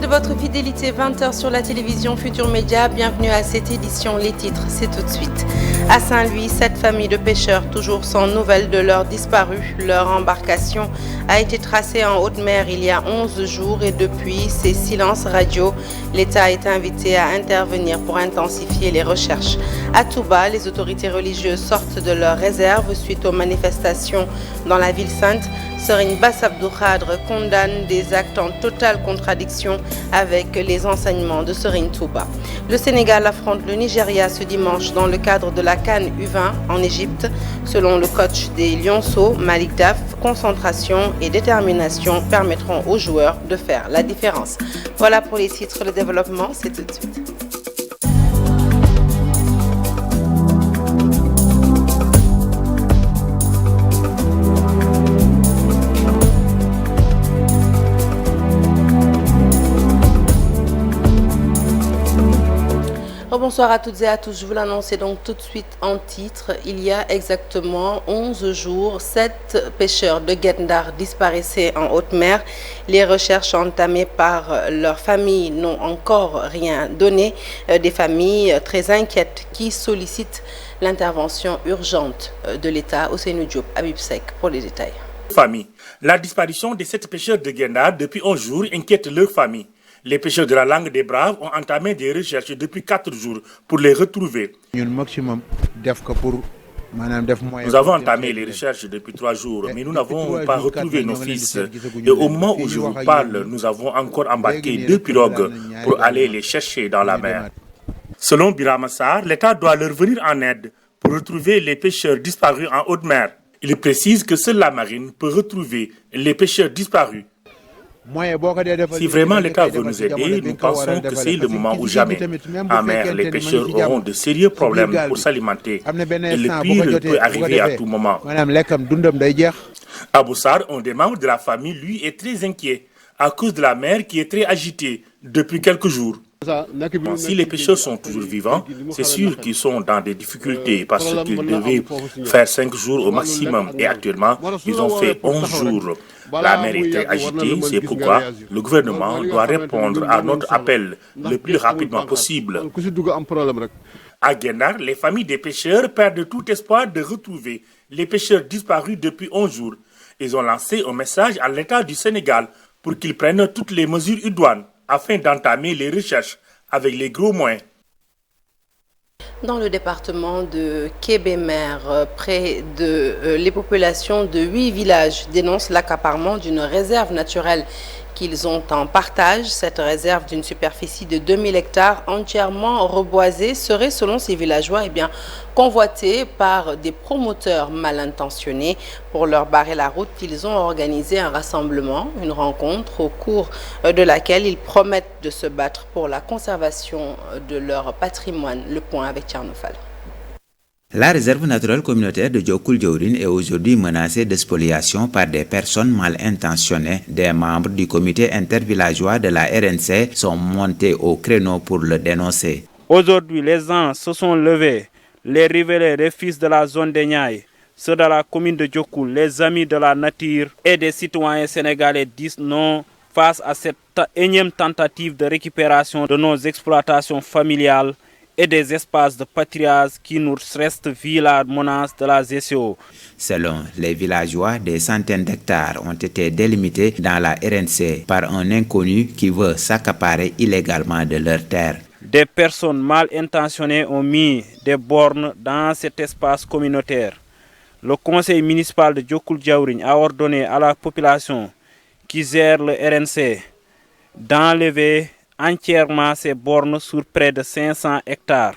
votre fidélité. 20h sur la télévision Futur Média. Bienvenue à cette édition. Les titres, c'est tout de suite. À Saint-Louis, 7 familles de pêcheurs toujours sans nouvelles de leurs disparus. Leur embarcation a été tracée en haute mer il y a 11 jours et depuis ces silences radio, l'État est invité à intervenir pour intensifier les recherches. À Touba, les autorités religieuses sortent de leurs réserves suite aux manifestations dans la ville sainte. Serigne Bass Abdou Khadre condamne des actes en totale contradiction avec les enseignements de Serigne Touba. Le Sénégal affronte le Nigeria ce dimanche dans le cadre de la CAN U20 en Égypte. Selon le coach des Lionceaux, Malik Daf, concentration et détermination permettront aux joueurs de faire la différence. Voilà pour les titres. Le développement, c'est tout de suite. Bonsoir à toutes et à tous, je vous l'annonce donc tout de suite en titre. Il y a exactement 11 jours, 7 pêcheurs de Guet-Ndar disparaissaient en haute mer. Les recherches entamées par leurs familles n'ont encore rien donné. Des familles très inquiètes qui sollicitent l'intervention urgente de l'État. Ousseynou Diop, Habib Seck pour les détails. La disparition de 7 pêcheurs de Guet-Ndar depuis 11 jours inquiète leur famille. Les pêcheurs de la Langue des Braves ont entamé des recherches depuis 4 jours pour les retrouver. Nous avons entamé les recherches depuis 3 jours, mais nous n'avons pas retrouvé nos fils. Et au moment où je vous parle, nous avons encore embarqué 2 pirogues pour aller les chercher dans la mer. Selon Birama Sarr, l'État doit leur venir en aide pour retrouver les pêcheurs disparus en haute mer. Il précise que seule la marine peut retrouver les pêcheurs disparus. Si vraiment l'État veut nous aider, nous pensons que c'est le moment ou jamais. En mer, les pêcheurs auront de sérieux problèmes pour s'alimenter. Et le pire peut arriver à tout moment. Abou Sarr, un des membres de la famille, lui, est très inquiet à cause de la mer qui est très agitée depuis quelques jours. Si les pêcheurs sont toujours vivants, c'est sûr qu'ils sont dans des difficultés parce qu'ils devaient faire 5 jours au maximum et actuellement, ils ont fait 11 jours. La mer est très agitée, c'est pourquoi le gouvernement doit répondre à notre appel le plus rapidement possible. À Guet-Ndar, les familles des pêcheurs perdent tout espoir de retrouver les pêcheurs disparus depuis 11 jours. Ils ont lancé un message à l'État du Sénégal pour qu'il prenne toutes les mesures idoines afin d'entamer les recherches avec les gros moyens. Dans le département de Kébémer, près de les populations de 8 villages dénoncent l'accaparement d'une réserve naturelle qu'ils ont en partage. Cette réserve d'une superficie de 2000 hectares entièrement reboisée serait, selon ces villageois, convoitée par des promoteurs mal intentionnés. Pour leur barrer la route, ils ont organisé un rassemblement, une rencontre au cours de laquelle ils promettent de se battre pour la conservation de leur patrimoine. Le point avec Tchernoufal. La réserve naturelle communautaire de Diokoul-Diourine est aujourd'hui menacée de spoliation par des personnes mal intentionnées. Des membres du comité intervillageois de la RNC sont montés au créneau pour le dénoncer. Aujourd'hui, les gens se sont levés, les riverains, les fils de la zone des Niayes, ceux de la commune de Diokoul, les amis de la nature et des citoyens sénégalais disent non face à cette énième tentative de récupération de nos exploitations familiales et des espaces de patriage qui nous restent via la menace de la GCO. Selon les villageois, des centaines d'hectares ont été délimités dans la RNC par un inconnu qui veut s'accaparer illégalement de leurs terres. Des personnes mal intentionnées ont mis des bornes dans cet espace communautaire. Le conseil municipal de Diokoul-Diourine a ordonné à la population qui gère le RNC d'enlever entièrement ces bornes sur près de 500 hectares.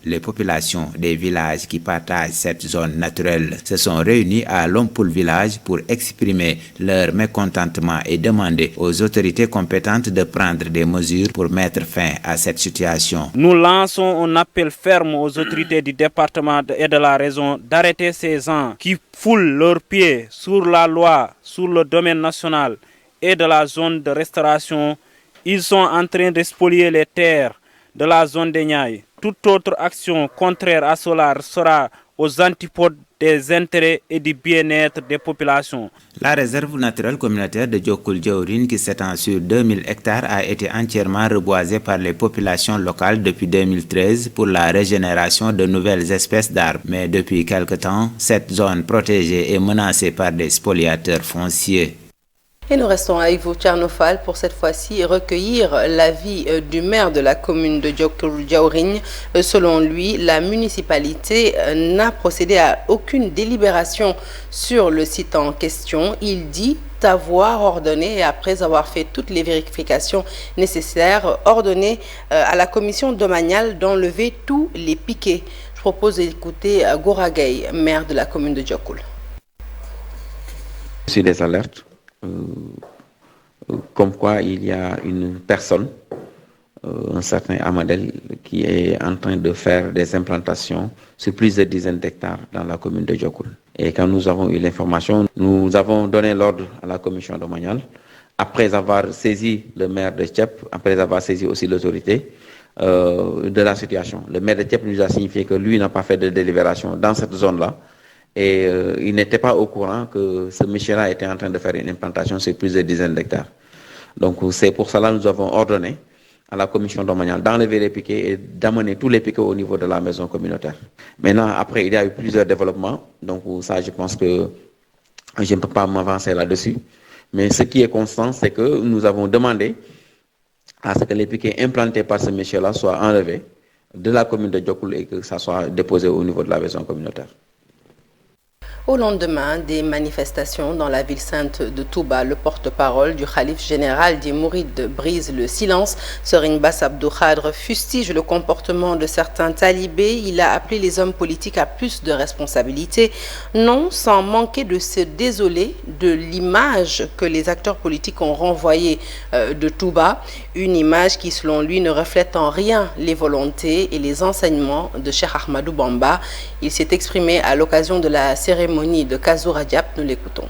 Les populations des villages qui partagent cette zone naturelle se sont réunies à Lompoul village pour exprimer leur mécontentement et demander aux autorités compétentes de prendre des mesures pour mettre fin à cette situation. Nous lançons un appel ferme aux autorités du département et de la région d'arrêter ces gens qui foulent leurs pieds sur la loi, sur le domaine national et de la zone de restauration. Ils sont en train de spolier les terres de la zone des Niayes. Toute autre action contraire à cela sera aux antipodes des intérêts et du bien-être des populations. La réserve naturelle communautaire de Diokoul-Djaourine, qui s'étend sur 2000 hectares, a été entièrement reboisée par les populations locales depuis 2013 pour la régénération de nouvelles espèces d'arbres. Mais depuis quelque temps, cette zone protégée est menacée par des spoliateurs fonciers. Et nous restons avec vous, Tchernofal, pour cette fois-ci recueillir l'avis du maire de la commune de Diokoul-Djaourine. Selon lui, la municipalité n'a procédé à aucune délibération sur le site en question. Il dit avoir ordonné, et après avoir fait toutes les vérifications nécessaires, ordonné à la commission domaniale d'enlever tous les piquets. Je propose d'écouter Gora Gueye, maire de la commune de Diokoul. C'est des alertes. Comme quoi il y a une personne, un certain Amadel, qui est en train de faire des implantations sur plusieurs dizaines d'hectares dans la commune de Diokoul. Et quand nous avons eu l'information, nous avons donné l'ordre à la commission domaniale, après avoir saisi le maire de Tchep, après avoir saisi aussi l'autorité de la situation. Le maire de Tchep nous a signifié que lui n'a pas fait de délibération dans cette zone-là. Et il n'était pas au courant que ce monsieur-là était en train de faire une implantation sur plusieurs dizaines d'hectares. Donc c'est pour cela que nous avons ordonné à la commission domaniale d'enlever les piquets et d'amener tous les piquets au niveau de la maison communautaire. Maintenant, après, il y a eu plusieurs développements. Donc ça, je pense que je ne peux pas m'avancer là-dessus. Mais ce qui est constant, c'est que nous avons demandé à ce que les piquets implantés par ce monsieur-là soient enlevés de la commune de Diokoul et que ça soit déposé au niveau de la maison communautaire. Au lendemain des manifestations dans la ville sainte de Touba, le porte-parole du khalife général des Mourides brise le silence. Serigne Bass Abdou Khadre fustige le comportement de certains talibés. Il a appelé les hommes politiques à plus de responsabilités, non sans manquer de se désoler de l'image que les acteurs politiques ont renvoyée de Touba. Une image qui, selon lui, ne reflète en rien les volontés et les enseignements de Cheikh Ahmadou Bamba. Il s'est exprimé à l'occasion de la cérémonie de Kazu Rajab. Nous l'écoutons.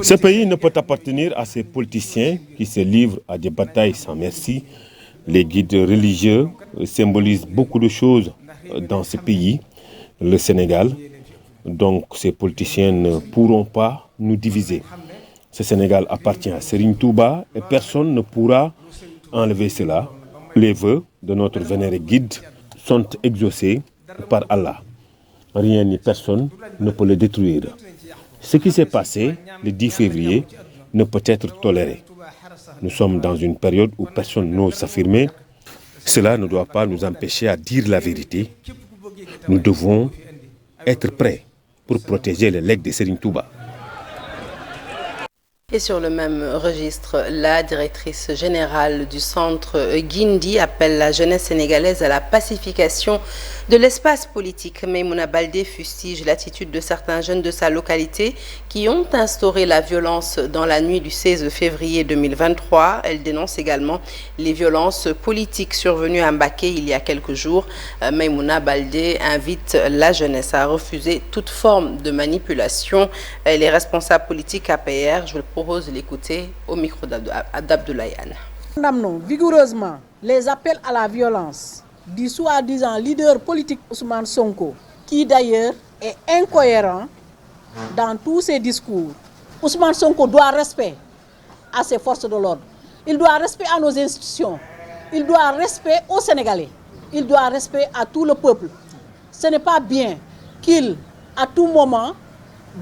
Ce pays ne peut appartenir à ces politiciens qui se livrent à des batailles sans merci. Les guides religieux symbolisent beaucoup de choses dans ce pays, le Sénégal. Donc ces politiciens ne pourront pas nous diviser. Ce Sénégal appartient à Serigne Touba et personne ne pourra enlever cela. Les vœux de notre vénéré guide sont exaucés par Allah. Rien ni personne ne peut le détruire. Ce qui s'est passé le 10 février ne peut être toléré. Nous sommes dans une période où personne n'ose s'affirmer. Cela ne doit pas nous empêcher à dire la vérité. Nous devons être prêts pour protéger les legs de Serigne Touba. Et sur le même registre, la directrice générale du centre Guindi appelle la jeunesse sénégalaise à la pacification de l'espace politique. Maïmouna Baldé fustige l'attitude de certains jeunes de sa localité qui ont instauré la violence dans la nuit du 16 février 2023. Elle dénonce également les violences politiques survenues à Mbacké il y a quelques jours. Maïmouna Baldé invite la jeunesse à refuser toute forme de manipulation. Les responsables politiques APR, je propose de l'écouter au micro d'Abdoulaye Anne. Condamnons vigoureusement les appels à la violence du soi-disant leader politique Ousmane Sonko, qui d'ailleurs est incohérent dans tous ses discours. Ousmane Sonko doit respect à ses forces de l'ordre, il doit respect à nos institutions, il doit respect aux Sénégalais, il doit respect à tout le peuple. Ce n'est pas bien qu'il, à tout moment,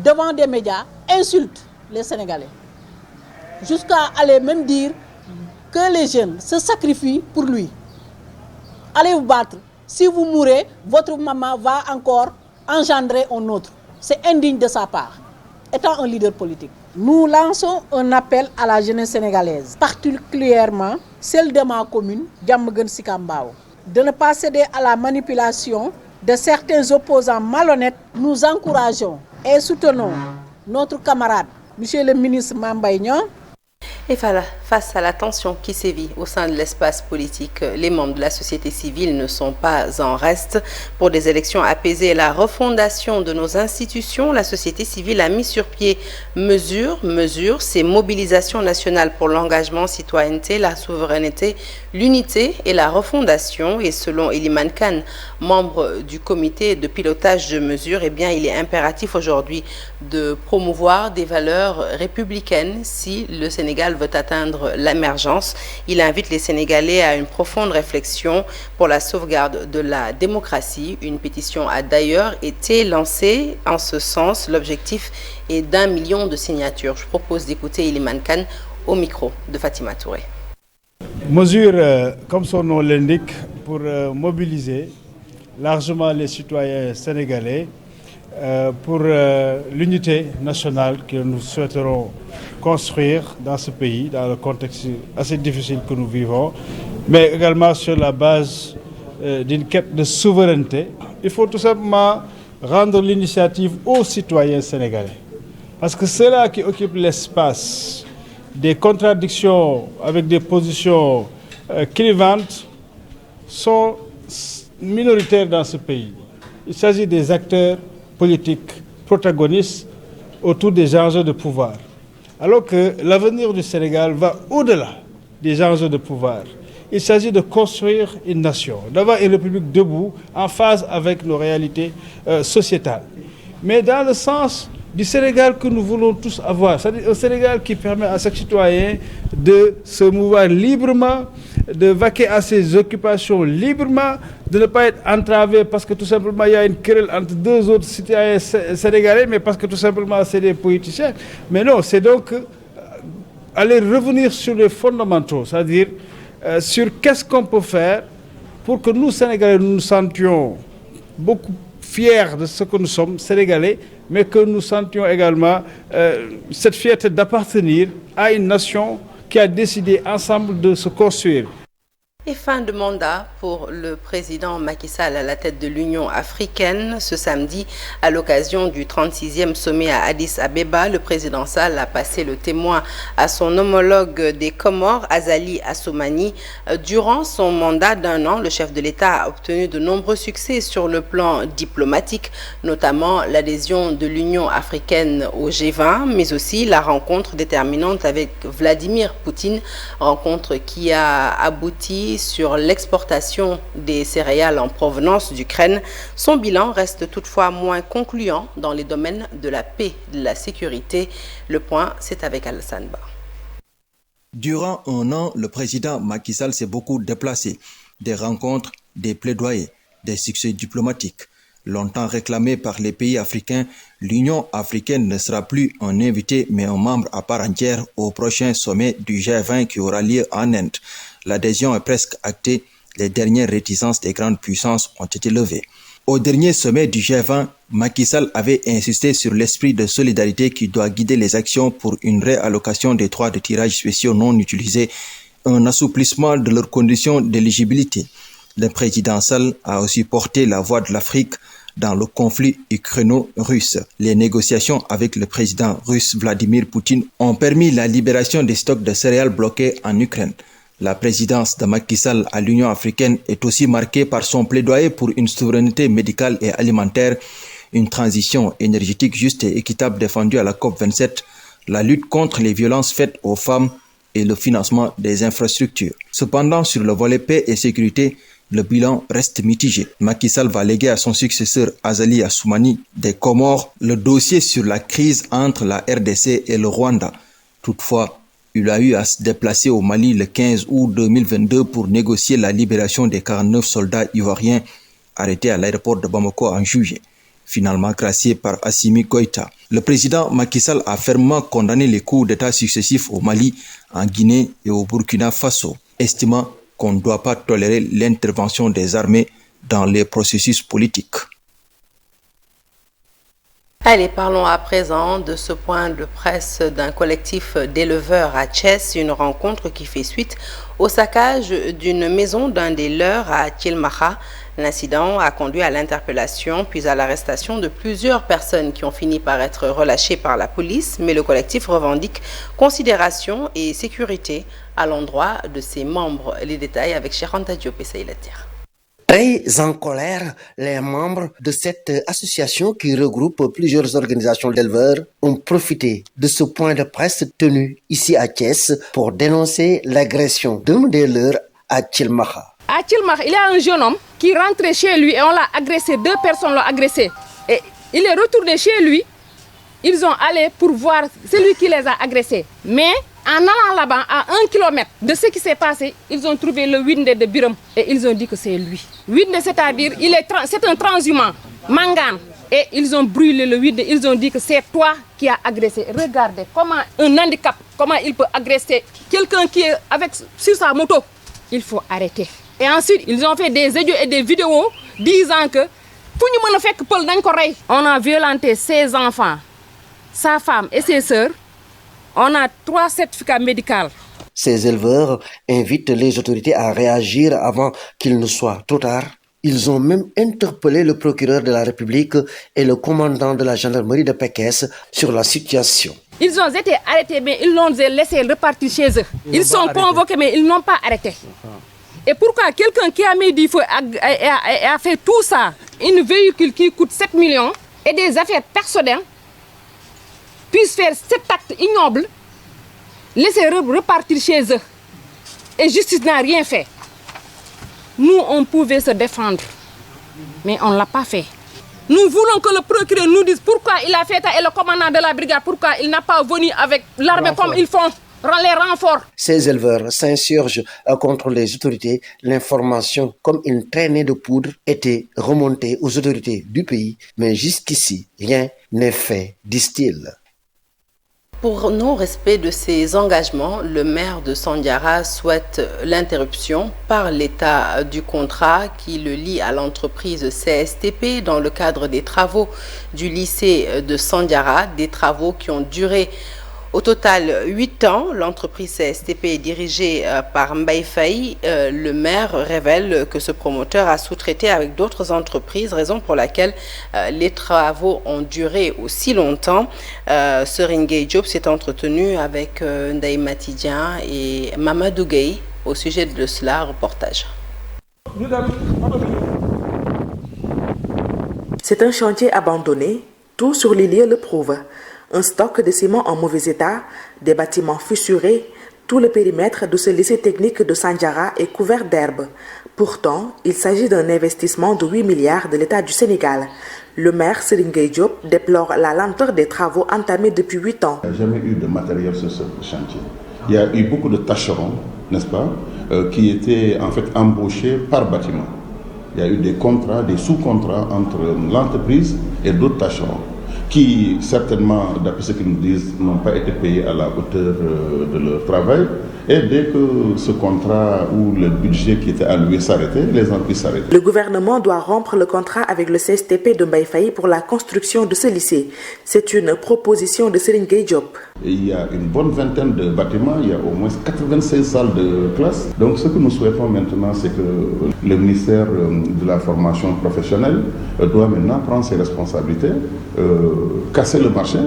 devant des médias, insulte les Sénégalais. Jusqu'à aller même dire que les jeunes se sacrifient pour lui. Allez vous battre. Si vous mourrez, votre maman va encore engendrer un autre. C'est indigne de sa part, étant un leader politique. Nous lançons un appel à la jeunesse sénégalaise, particulièrement celle de ma commune, Diamaguène Sicap Mbao, de ne pas céder à la manipulation de certains opposants malhonnêtes. Nous encourageons et soutenons notre camarade, Monsieur le ministre Mame Mbaye Niang. Et voilà, Face à la tension qui sévit au sein de l'espace politique, les membres de la société civile ne sont pas en reste. Pour des élections apaisées et la refondation de nos institutions, la société civile a mis sur pied mesures, ces mobilisations nationales pour l'engagement, citoyenneté, la souveraineté, l'unité et la refondation. Et selon Iliman Khan, membre du comité de pilotage de mesures, il est impératif aujourd'hui de promouvoir des valeurs républicaines si le Sénégal veut atteindre l'émergence. Il invite les Sénégalais à une profonde réflexion pour la sauvegarde de la démocratie. Une pétition a d'ailleurs été lancée en ce sens. L'objectif est d'1 million de signatures. Je propose d'écouter Iliman Khan au micro de Fatima Touré. Mesure, comme son nom l'indique, pour mobiliser largement les citoyens sénégalais pour l'unité nationale que nous souhaiterons construire dans ce pays, dans le contexte assez difficile que nous vivons, mais également sur la base d'une quête de souveraineté. Il faut tout simplement rendre l'initiative aux citoyens sénégalais. Parce que ceux-là qui occupent l'espace des contradictions avec des positions clivantes sont minoritaires dans ce pays. Il s'agit des acteurs politiques protagonistes autour des enjeux de pouvoir. Alors que l'avenir du Sénégal va au-delà des enjeux de pouvoir. Il s'agit de construire une nation, d'avoir une république debout, en phase avec nos réalités sociétales. Mais dans le sens du Sénégal que nous voulons tous avoir, c'est-à-dire un Sénégal qui permet à chaque citoyen de se mouvoir librement, de vaquer à ses occupations librement, de ne pas être entravé parce que tout simplement il y a une querelle entre deux autres citoyens sénégalais, mais parce que tout simplement c'est des politiciens. Mais non, c'est donc aller revenir sur les fondamentaux, c'est-à-dire sur qu'est-ce qu'on peut faire pour que nous, Sénégalais, nous nous sentions beaucoup fiers de ce que nous sommes, Sénégalais, mais que nous sentions également cette fierté d'appartenir à une nation qui a décidé ensemble de se construire. Et fin de mandat pour le président Macky Sall à la tête de l'Union africaine. Ce samedi, à l'occasion du 36e sommet à Addis Abeba, le président Sall a passé le témoin à son homologue des Comores, Azali Assoumani. Durant son mandat d'1 an, le chef de l'État a obtenu de nombreux succès sur le plan diplomatique, notamment l'adhésion de l'Union africaine au G20, mais aussi la rencontre déterminante avec Vladimir Poutine, rencontre qui a abouti sur l'exportation des céréales en provenance d'Ukraine. Son bilan reste toutefois moins concluant dans les domaines de la paix et de la sécurité. Le point, c'est avec Alassane Ba. Durant 1 an, le président Macky Sall s'est beaucoup déplacé. Des rencontres, des plaidoyers, des succès diplomatiques. Longtemps réclamé par les pays africains, l'Union africaine ne sera plus un invité mais un membre à part entière au prochain sommet du G20 qui aura lieu en Inde. L'adhésion est presque actée, les dernières réticences des grandes puissances ont été levées. Au dernier sommet du G20, Macky Sall avait insisté sur l'esprit de solidarité qui doit guider les actions pour une réallocation des droits de tirage spéciaux non utilisés, un assouplissement de leurs conditions d'éligibilité. Le président Sall a aussi porté la voix de l'Afrique dans le conflit ukraino-russe. Les négociations avec le président russe Vladimir Poutine ont permis la libération des stocks de céréales bloqués en Ukraine. La présidence de Macky Sall à l'Union africaine est aussi marquée par son plaidoyer pour une souveraineté médicale et alimentaire, une transition énergétique juste et équitable défendue à la COP27, la lutte contre les violences faites aux femmes et le financement des infrastructures. Cependant, sur le volet paix et sécurité, le bilan reste mitigé. Macky Sall va léguer à son successeur Azali Assoumani des Comores le dossier sur la crise entre la RDC et le Rwanda. Toutefois, il a eu à se déplacer au Mali le 15 août 2022 pour négocier la libération des 49 soldats ivoiriens arrêtés à l'aéroport de Bamako en juillet, finalement gracié par Assimi Goïta. Le président Macky Sall a fermement condamné les coups d'État successifs au Mali, en Guinée et au Burkina Faso, estimant qu'on ne doit pas tolérer l'intervention des armées dans les processus politiques. Allez, parlons à présent de ce point de presse d'un collectif d'éleveurs à Thiès, une rencontre qui fait suite au saccage d'une maison d'un des leurs à Thielmaha. L'incident a conduit à l'interpellation puis à l'arrestation de plusieurs personnes qui ont fini par être relâchées par la police, mais le collectif revendique considération et sécurité à l'endroit de ses membres. Les détails avec Cheikh Diop et Saïlatir. Très en colère, les membres de cette association qui regroupe plusieurs organisations d'éleveurs ont profité de ce point de presse tenu ici à Thiès pour dénoncer l'agression d'un des leurs à Thielmaha. À Thielmaha, il y a un jeune homme qui rentrait chez lui et on l'a agressé, 2 personnes l'ont agressé. Et il est retourné chez lui, ils ont allé pour voir celui qui les a agressés. Mais en allant là-bas, à 1 kilomètre de ce qui s'est passé, ils ont trouvé le Winde de Biram et ils ont dit que c'est lui. Winde, c'est-à-dire, c'est un transhumant, Mangane. Et ils ont brûlé le Winde, ils ont dit que c'est toi qui as agressé. Regardez comment un handicap, comment il peut agresser quelqu'un qui est sur sa moto. Il faut arrêter. Et ensuite, ils ont fait des audios et des vidéos disant que on a violenté ses enfants, sa femme et ses sœurs. On a 3 certificats médicaux. Ces éleveurs invitent les autorités à réagir avant qu'il ne soit trop tard. Ils ont même interpellé le procureur de la République et le commandant de la gendarmerie de Pékesse sur la situation. Ils ont été arrêtés, mais ils l'ont laissé repartir chez eux. Ils sont convoqués, mais ils n'ont pas arrêté. Et pourquoi quelqu'un qui a mis du feu et a fait tout ça, un véhicule qui coûte 7 millions et des affaires personnelles, puisse faire cet acte ignoble, laisser repartir chez eux. Et justice n'a rien fait. Nous, on pouvait se défendre, mais on ne l'a pas fait. Nous voulons que le procureur nous dise pourquoi il a fait ça et le commandant de la brigade, pourquoi il n'a pas venu avec l'armée comme ils font, les renforts. Ces éleveurs s'insurgent contre les autorités. L'information, comme une traînée de poudre, était remontée aux autorités du pays, mais jusqu'ici, rien n'est fait, disent-ils. Pour non-respect de ses engagements, le maire de Sandiara souhaite l'interruption par l'État du contrat qui le lie à l'entreprise CSTP dans le cadre des travaux du lycée de Sandiara, des travaux qui ont duré au total 8 ans. L'entreprise CSTP est dirigée par Mbaye Faye. Le maire révèle que ce promoteur a sous-traité avec d'autres entreprises, raison pour laquelle les travaux ont duré aussi longtemps. Serigne Diop s'est entretenu avec Ndaye Matidien et Mamadou Gueye au sujet de cela. Reportage. C'est un chantier abandonné. Tout sur les lieux le prouve. Un stock de ciment en mauvais état, des bâtiments fissurés, tout le périmètre de ce lycée technique de Sandiara est couvert d'herbe. Pourtant, il s'agit d'un investissement de 8 milliards de l'État du Sénégal. Le maire Serigne Diop déplore la lenteur des travaux entamés depuis 8 ans. Il n'y a jamais eu de matériel sur ce chantier. Il y a eu beaucoup de tâcherons, n'est-ce pas, qui étaient en fait embauchés par bâtiment. Il y a eu des contrats, des sous-contrats entre l'entreprise et d'autres tâcherons, qui certainement, d'après ce qu'ils nous disent, n'ont pas été payés à la hauteur de leur travail. Et dès que ce contrat ou le budget qui était alloué s'arrêtait, les entreprises s'arrêtaient. Le gouvernement doit rompre le contrat avec le CSTP de Mbaye Faye pour la construction de ce lycée. C'est une proposition de Serigne Diop. Il y a une bonne vingtaine de bâtiments, il y a au moins 96 salles de classe. Donc ce que nous souhaitons maintenant, c'est que le ministère de la formation professionnelle doit maintenant prendre ses responsabilités, casser le marché,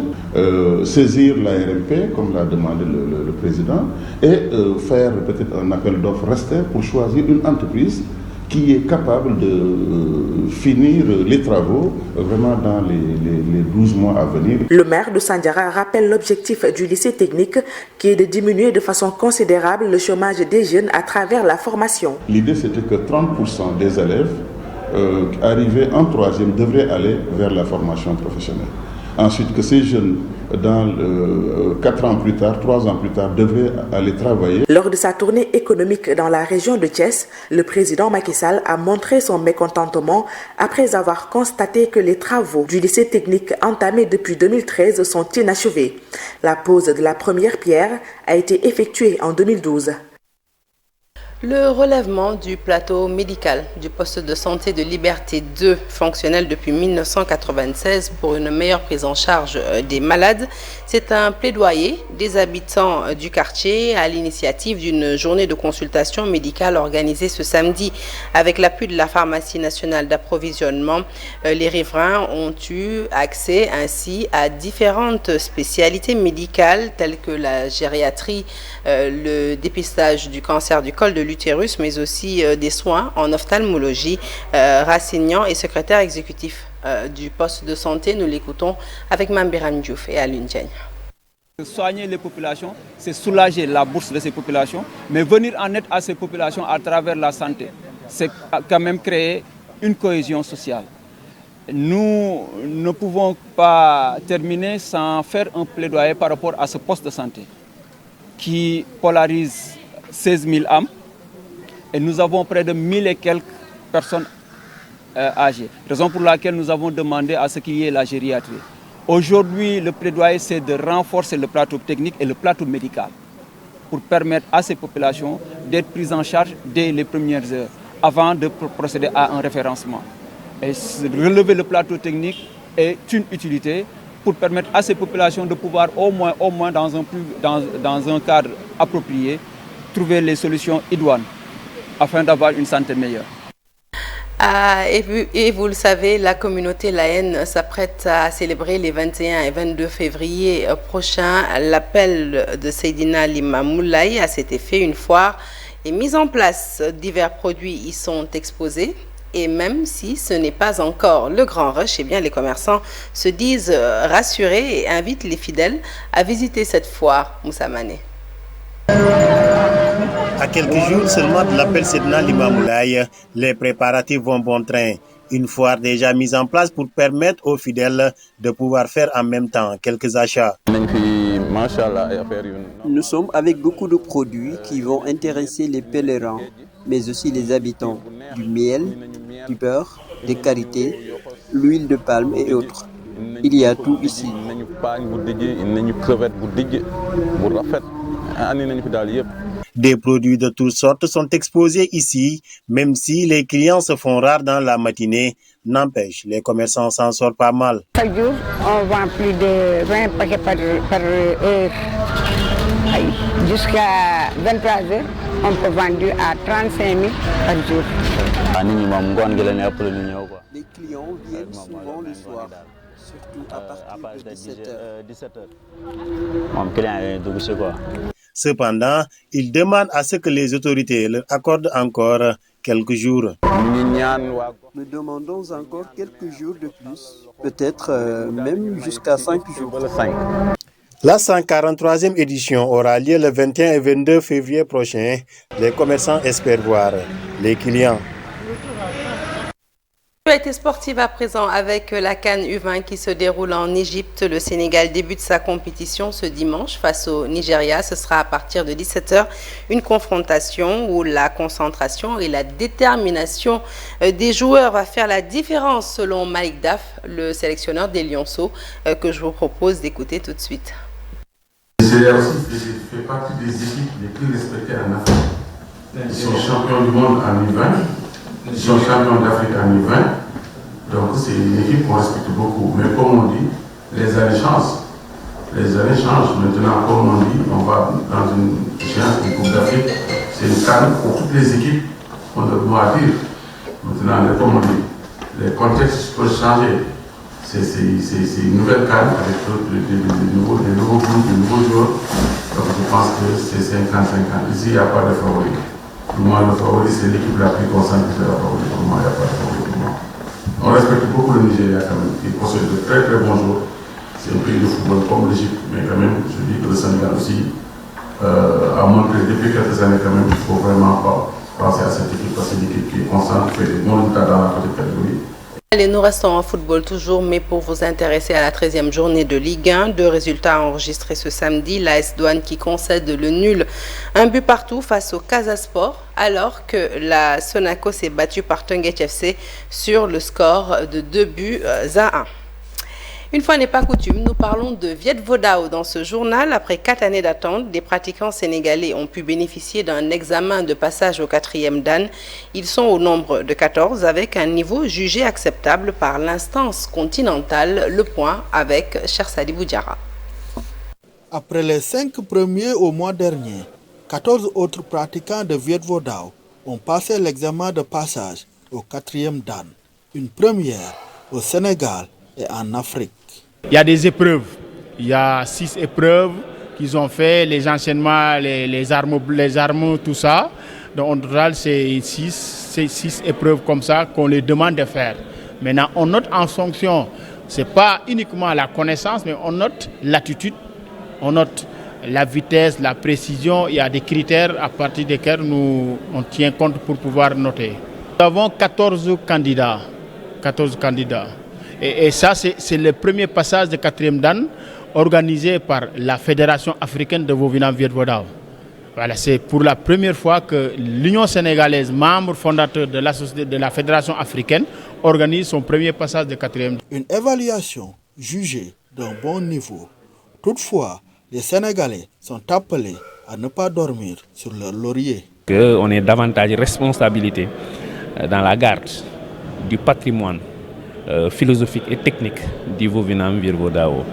saisir la RMP, comme l'a demandé le président, et faire peut-être un appel d'offres resté pour choisir une entreprise qui est capable de finir les travaux vraiment dans les 12 mois à venir. Le maire de Sandiara rappelle l'objectif du lycée technique qui est de diminuer de façon considérable le chômage des jeunes à travers la formation. L'idée c'était que 30% des élèves arrivés en 3e devraient aller vers la formation professionnelle. Ensuite, que ces jeunes, dans 4 ans plus tard, 3 ans plus tard, devraient aller travailler. Lors de sa tournée économique dans la région de Thiès, le président Macky Sall a montré son mécontentement après avoir constaté que les travaux du lycée technique entamés depuis 2013 sont inachevés. La pose de la première pierre a été effectuée en 2012. Le relèvement du plateau médical du poste de santé de Liberté 2, fonctionnel depuis 1996 pour une meilleure prise en charge des malades, c'est un plaidoyer des habitants du quartier à l'initiative d'une journée de consultation médicale organisée ce samedi. Avec l'appui de la pharmacie nationale d'approvisionnement, les riverains ont eu accès ainsi à différentes spécialités médicales telles que la gériatrie, le dépistage du cancer du col de l'utérus, mais aussi des soins en ophtalmologie. Rassignan est secrétaire exécutif du poste de santé. Nous l'écoutons avec Mambiram Diouf et Alun Diagne. Soigner les populations, c'est soulager la bourse de ces populations, mais venir en aide à ces populations à travers la santé, c'est quand même créer une cohésion sociale. Nous ne pouvons pas terminer sans faire un plaidoyer par rapport à ce poste de santé qui polarise 16 000 âmes et nous avons près de 1000 et quelques personnes âgées. Raison pour laquelle nous avons demandé à ce qu'il y ait la gériatrie. Aujourd'hui, le plaidoyer, c'est de renforcer le plateau technique et le plateau médical pour permettre à ces populations d'être prises en charge dès les premières heures avant de procéder à un référencement. Et relever le plateau technique est une utilité pour permettre à ces populations de pouvoir au moins dans un cadre approprié, trouver les solutions idoines afin d'avoir une santé meilleure. Et vous le savez, la communauté laïenne s'apprête à célébrer les 21 et 22 février prochains l'appel de Seydina Limamou Laye. À cet effet, une foire est mise en place. Divers produits y sont exposés. Et même si ce n'est pas encore le grand rush, eh bien les commerçants se disent rassurés et invitent les fidèles à visiter cette foire. Moussa Mané. À quelques jours seulement de l'appel Seydina Limamou Laye, les préparatifs vont bon train. Une foire déjà mise en place pour permettre aux fidèles de pouvoir faire en même temps quelques achats. Nous sommes avec beaucoup de produits qui vont intéresser les pèlerins, mais aussi les habitants. Du miel, du beurre, des karités, l'huile de palme et autres. Il y a tout ici. Des produits de toutes sortes sont exposés ici, même si les clients se font rares dans la matinée. N'empêche, les commerçants s'en sortent pas mal. Chaque jour, on vend plus de 20 paquets par heure. Jusqu'à 23 heures, on peut vendre à 35 000 par jour. Les clients viennent souvent le soir, surtout à partir de 17 h. Cependant, ils demandent à ce que les autorités leur accordent encore quelques jours. Nous demandons encore quelques jours de plus, peut-être même jusqu'à 5 jours. La 143e édition aura lieu le 21 et 22 février prochain. Les commerçants espèrent voir les clients. L'actualité sportive à présent avec la CAN U20 qui se déroule en Égypte. Le Sénégal débute sa compétition ce dimanche face au Nigeria. Ce sera à partir de 17 h une confrontation où la concentration et la détermination des joueurs va faire la différence selon Malik Daf, le sélectionneur des Lionceaux, que je vous propose d'écouter tout de suite. Le Nigeria aussi fait partie des équipes les plus respectées en Afrique. Ils sont champions du monde en U20. Ils sont champions d'Afrique en U20, donc c'est une équipe qu'on respecte beaucoup. Mais comme on dit, les années changent. Les années changent. Maintenant, comme on dit, on va dans une échéance de Coupe d'Afrique. C'est une CAN pour toutes les équipes, on a le mot à dire. Maintenant, comme on dit, les contextes peuvent changer. C'est une nouvelle CAN avec des nouveaux groupes, de nouveaux joueurs. Donc je pense que c'est 50-50. Ici, il n'y a pas de favori. Pour moi, le favori, c'est l'équipe la plus concentrée de la favori. Pour moi, il n'y a pas de favori pour moi. On respecte beaucoup le Nigeria quand même, qui possède de très très bons joueurs. C'est un pays de football comme l'Égypte, mais quand même, je dis que le Sénégal aussi a montré depuis quelques années quand même qu'il ne faut vraiment pas penser à cette équipe, parce que c'est une équipe qui est constante, qui fait des bons résultats dans la petite catégorie. Allez, nous restons en football toujours, mais pour vous intéresser à la 13e journée de Ligue 1, deux résultats enregistrés ce samedi. L'AS Douanes qui concède le nul, un but partout face au Casa Sport, alors que la Sonaco s'est battue par Teungueth FC sur le score de 2 buts à 1. Une fois n'est pas coutume, nous parlons de Viet Vo Dao dans ce journal. Après 4 années d'attente, des pratiquants sénégalais ont pu bénéficier d'un examen de passage au 4e dan. Ils sont au nombre de 14 avec un niveau jugé acceptable par l'instance continentale. Le point avec Cheikh Sadibou Diarra. Après les 5 premiers au mois dernier, 14 autres pratiquants de Viet Vo Dao ont passé l'examen de passage au 4e dan. Une première au Sénégal et en Afrique. Il y a des épreuves. Il y a 6 épreuves qu'ils ont fait, les enchaînements, les armes, tout ça. Donc en total, c'est 6 épreuves comme ça qu'on les demande de faire. Maintenant, on note en fonction, ce n'est pas uniquement la connaissance, mais on note l'attitude, on note la vitesse, la précision. Il y a des critères à partir desquels on tient compte pour pouvoir noter. Nous avons 14 candidats. Et ça, c'est le premier passage de 4e dan organisé par la Fédération africaine de Vovinam Viet Vo Dao. Voilà, c'est pour la première fois que l'Union sénégalaise, membre fondateur de la Fédération africaine, organise son premier passage de 4e dan. Une évaluation jugée d'un bon niveau. Toutefois, les Sénégalais sont appelés à ne pas dormir sur leur laurier. On ait davantage de responsabilité dans la garde du patrimoine philosophique et technique du Vovinam Viet Vo Dao.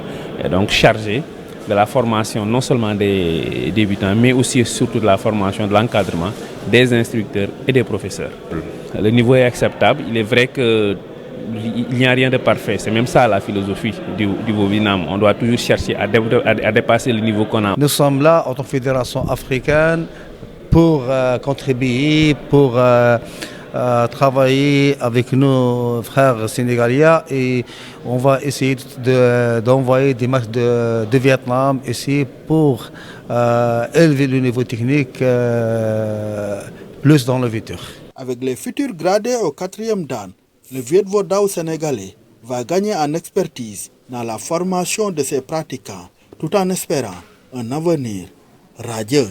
Et donc chargé de la formation non seulement des débutants, mais aussi et surtout de la formation, de l'encadrement des instructeurs et des professeurs. Le niveau est acceptable. Il est vrai qu'il n'y a rien de parfait. C'est même ça la philosophie du Vovinam. On doit toujours chercher à dépasser le niveau qu'on a. Nous sommes là en tant que fédération africaine pour contribuer, pour travailler avec nos frères sénégaliens et on va essayer d'envoyer des matchs de Vietnam ici pour élever le niveau technique plus dans le futur. Avec les futurs gradés au 4e dan, le Viet Vo Dao sénégalais va gagner en expertise dans la formation de ses pratiquants tout en espérant un avenir radieux.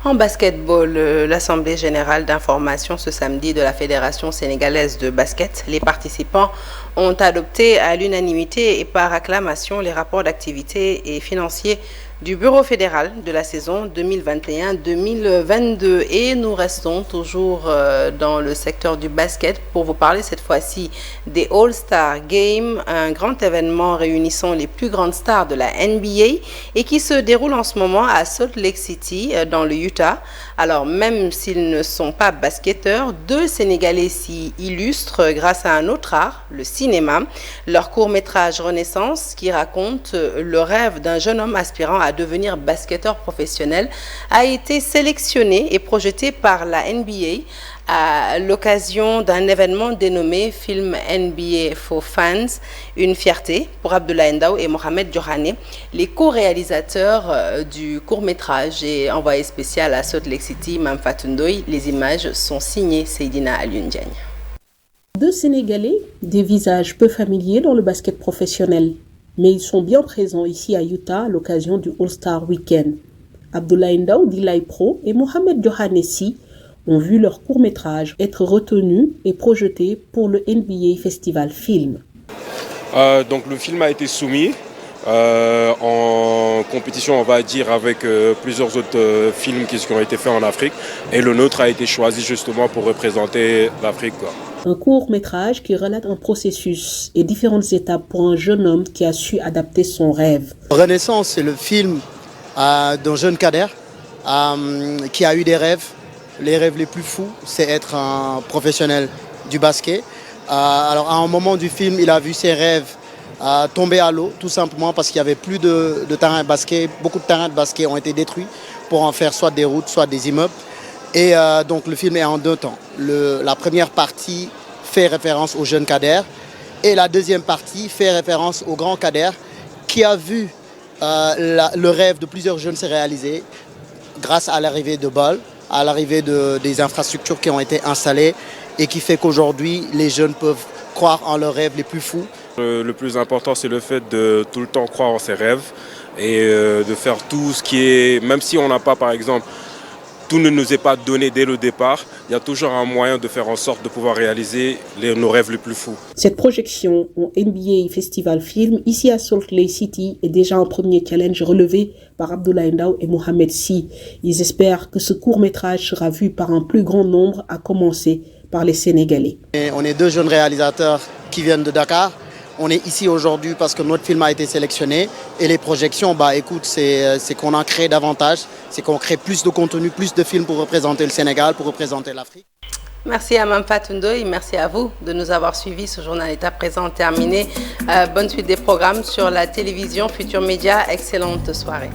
En basketball, l'Assemblée générale d'information ce samedi de la Fédération sénégalaise de basket, les participants ont adopté à l'unanimité et par acclamation les rapports d'activité et financiers du Bureau fédéral de la saison 2021-2022. Et nous restons toujours dans le secteur du basket pour vous parler cette fois-ci des All-Star Games, un grand événement réunissant les plus grandes stars de la NBA et qui se déroule en ce moment à Salt Lake City dans le Utah. Alors même s'ils ne sont pas basketteurs, 2 Sénégalais s'y illustrent grâce à un autre art, le cinéma. Leur court-métrage Renaissance, qui raconte le rêve d'un jeune homme aspirant à devenir basketteur professionnel, a été sélectionné et projeté par la NBA à l'occasion d'un événement dénommé Film NBA for Fans, une fierté pour Abdoulaye Ndao et Mohamed Diohane, les co-réalisateurs du court-métrage et envoyé spécial à Salt Lake City, Mame Fatou Ndoye. Les images sont signées Seydina Alioune Diagne. 2 Sénégalais, des visages peu familiers dans le basket professionnel, mais ils sont bien présents ici à Utah à l'occasion du All-Star Weekend. Abdoulaye Ndao d'Ilay Pro et Mohamed Diohane ont vu leur court-métrage être retenu et projeté pour le NBA Festival Film. Donc le film a été soumis en compétition, on va dire, avec plusieurs autres films qui ont été faits en Afrique. Et le nôtre a été choisi justement pour représenter l'Afrique. Un court-métrage qui relate un processus et différentes étapes pour un jeune homme qui a su adapter son rêve. Renaissance, c'est le film d'un jeune Kader qui a eu des rêves. Les rêves les plus fous, c'est être un professionnel du basket. Alors à un moment du film, il a vu ses rêves tomber à l'eau, tout simplement parce qu'il n'y avait plus de terrain de basket. Beaucoup de terrains de basket ont été détruits pour en faire soit des routes, soit des immeubles. Et donc le film est en 2 temps. La première partie fait référence au jeune Kader et la deuxième partie fait référence au grand Kader qui a vu le rêve de plusieurs jeunes se réaliser grâce à l'arrivée de balles, à l'arrivée des infrastructures qui ont été installées et qui fait qu'aujourd'hui les jeunes peuvent croire en leurs rêves les plus fous. Le plus important, c'est le fait de tout le temps croire en ses rêves et de faire tout ce qui est, même si on n'a pas par exemple tout ne nous est pas donné dès le départ. Il y a toujours un moyen de faire en sorte de pouvoir réaliser nos rêves les plus fous. Cette projection au NBA Festival Film ici à Salt Lake City est déjà un premier challenge relevé par Abdoulaye Ndao et Mohamed Sy. Ils espèrent que ce court-métrage sera vu par un plus grand nombre, à commencer par les Sénégalais. On est deux jeunes réalisateurs qui viennent de Dakar. On est ici aujourd'hui parce que notre film a été sélectionné et les projections, écoute, c'est qu'on en crée davantage, c'est qu'on crée plus de contenu, plus de films pour représenter le Sénégal, pour représenter l'Afrique. Merci à Mamfatou Ndoye, merci à vous de nous avoir suivis. Ce journal est à présent terminé. Bonne suite des programmes sur la télévision Futur Média. Excellente soirée.